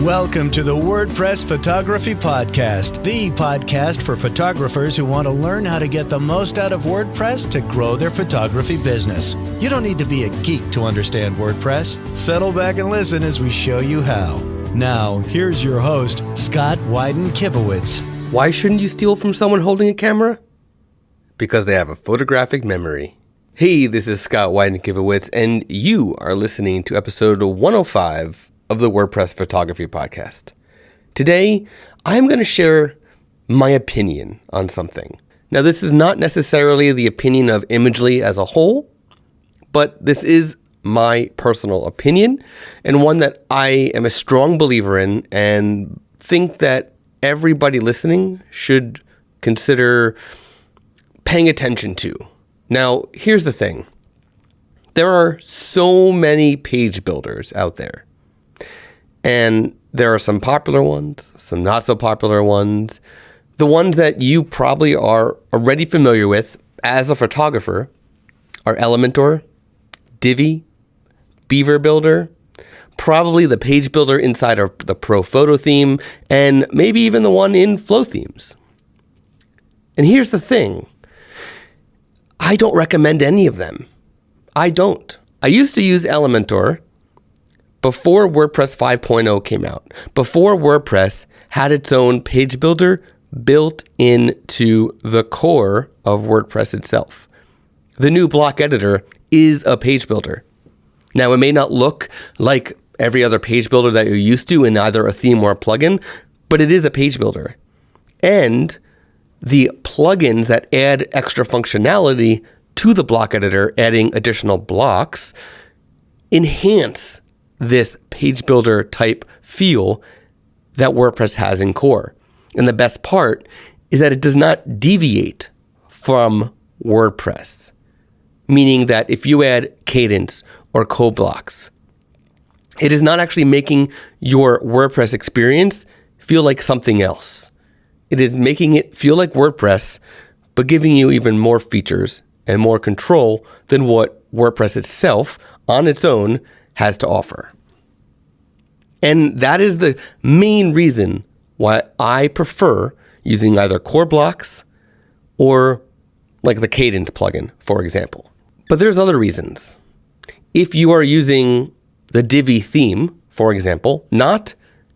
Welcome to the WordPress Photography Podcast, the podcast for photographers who want to learn how to get the most out of WordPress to grow their photography business. You don't need to be a geek to understand WordPress. Settle back and listen as we show you how. Now, here's your host, Scott Wyden-Kivowitz. Why shouldn't you steal from someone holding a camera? Because they have a photographic memory. Hey, this is Scott Wyden-Kivowitz, and you are listening to episode 105 of the WordPress Photography Podcast. Today, I'm going to share my opinion on something. Now, this is not necessarily the opinion of Imagely as a whole, but this is my personal opinion and one that I am a strong believer in and think that everybody listening should consider paying attention to. Now, here's the thing. There are so many page builders out there. And there are some popular ones, some not so popular ones. The ones that you probably are already familiar with as a photographer are Elementor, Divi, Beaver Builder, probably the page builder inside of the Pro Photo theme, and maybe even the one in Flow Themes. And here's the thing. I don't recommend any of them. I don't. I used to use Elementor before WordPress 5.0 came out, before WordPress had its own page builder built into the core of WordPress itself. The new block editor is a page builder. Now, it may not look like every other page builder that you're used to in either a theme or a plugin, but it is a page builder. And the plugins that add extra functionality to the block editor, adding additional blocks, enhance this page builder type feel that WordPress has in core. And the best part is that it does not deviate from WordPress, meaning that if you add cadence or code blocks, it is not actually making your WordPress experience feel like something else. It is making it feel like WordPress, but giving you even more features and more control than what WordPress itself on its own has to offer. And that is the main reason why I prefer using either core blocks or like the Cadence plugin, for example. But there's other reasons. If you are using the Divi theme, for example, not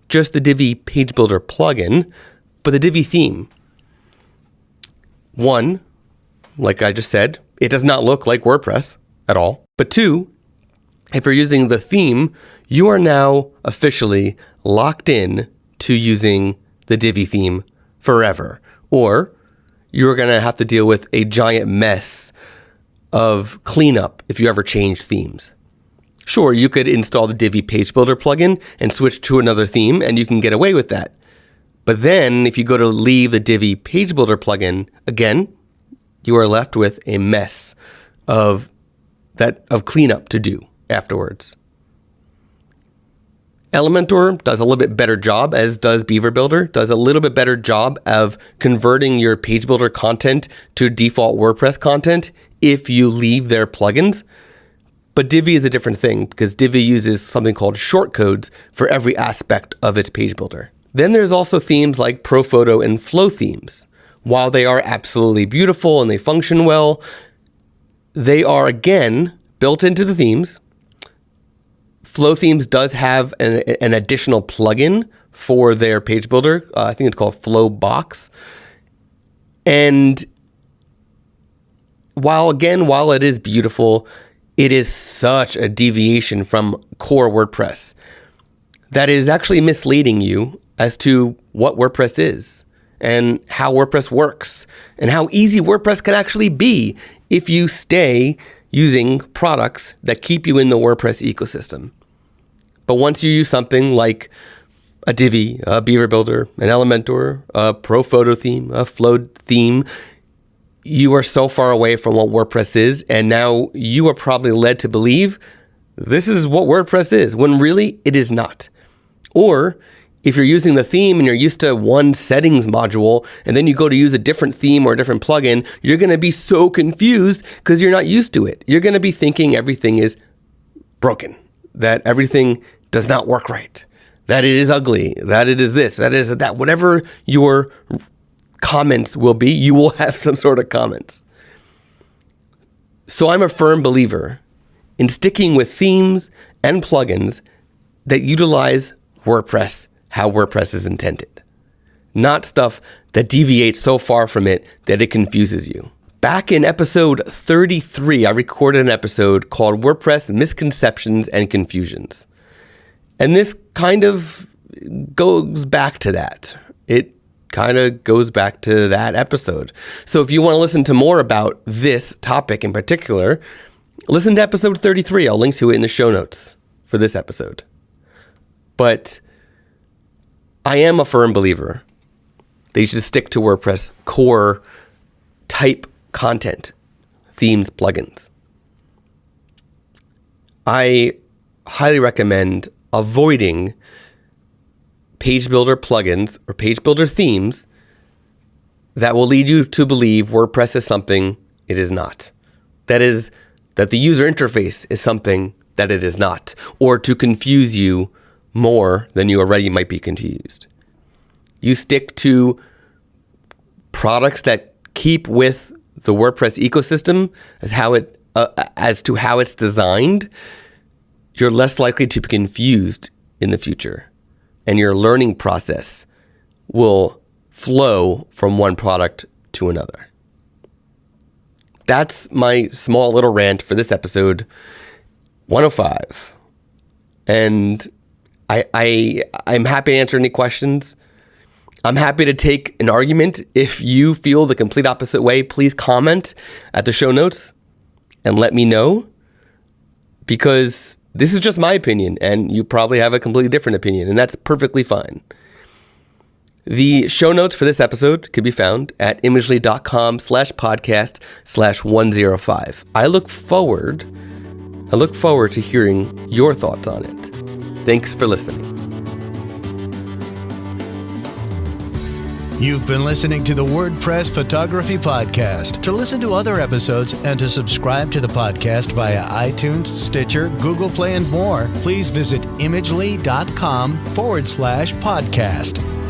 just the Divi page builder plugin, but the Divi theme. One, like I just said, it does not look like WordPress at all. But two, if you're using the theme, you are now officially locked in to using the Divi theme forever. Or you're going to have to deal with a giant mess of cleanup if you ever change themes. Sure, you could install the Divi Page Builder plugin and switch to another theme, and you can get away with that. But then if you go to leave the Divi Page Builder plugin, again, you are left with a mess of cleanup to do afterwards. Elementor does a little bit better job, as does Beaver Builder, does a little bit better job of converting your page builder content to default WordPress content if you leave their plugins. But Divi is a different thing because Divi uses something called shortcodes for every aspect of its page builder. Then there's also themes like Pro Photo and Flow Themes. While they are absolutely beautiful and they function well, they are, again, built into the themes. Flow Themes does have an additional plugin for their page builder. I think it's called Flow Box. And while it is beautiful, it is such a deviation from core WordPress that it is actually misleading you as to what WordPress is and how WordPress works and how easy WordPress can actually be if you stay using products that keep you in the WordPress ecosystem. But once you use something like a Divi, a Beaver Builder, an Elementor, a Pro Photo theme, a Flow theme, you are so far away from what WordPress is, and now you are probably led to believe this is what WordPress is, when really it is not. Or if you're using the theme and you're used to one settings module, and then you go to use a different theme or a different plugin, you're going to be so confused because you're not used to it. You're going to be thinking everything is broken, that everything does not work right, that it is ugly, that it is this, that it is that. Whatever your comments will be, you will have some sort of comments. So I'm a firm believer in sticking with themes and plugins that utilize WordPress how WordPress is intended, not stuff that deviates so far from it that it confuses you. Back in episode 33, I recorded an episode called WordPress Misconceptions and Confusions. And this kind of goes back to that. It kind of goes back to that episode. So if you want to listen to more about this topic in particular, listen to episode 33. I'll link to it in the show notes for this episode. But I am a firm believer that you should stick to WordPress core type content, themes, plugins. I highly recommend avoiding page builder plugins or page builder themes that will lead you to believe WordPress is something it is not. That is, that the user interface is something that it is not, or to confuse you more than you already might be confused. You stick to products that keep with the WordPress ecosystem as to how it's designed. You're less likely to be confused in the future, and your learning process will flow from one product to another. That's my small little rant for this episode 105. And I'm happy to answer any questions. I'm happy to take an argument. If you feel the complete opposite way, please comment at the show notes and let me know, because this is just my opinion and you probably have a completely different opinion, and that's perfectly fine. The show notes for this episode can be found at imagely.com/podcast/105. I look forward to hearing your thoughts on it. Thanks for listening. You've been listening to the WordPress Photography Podcast. To listen to other episodes and to subscribe to the podcast via iTunes, Stitcher, Google Play, and more, please visit imagely.com/podcast.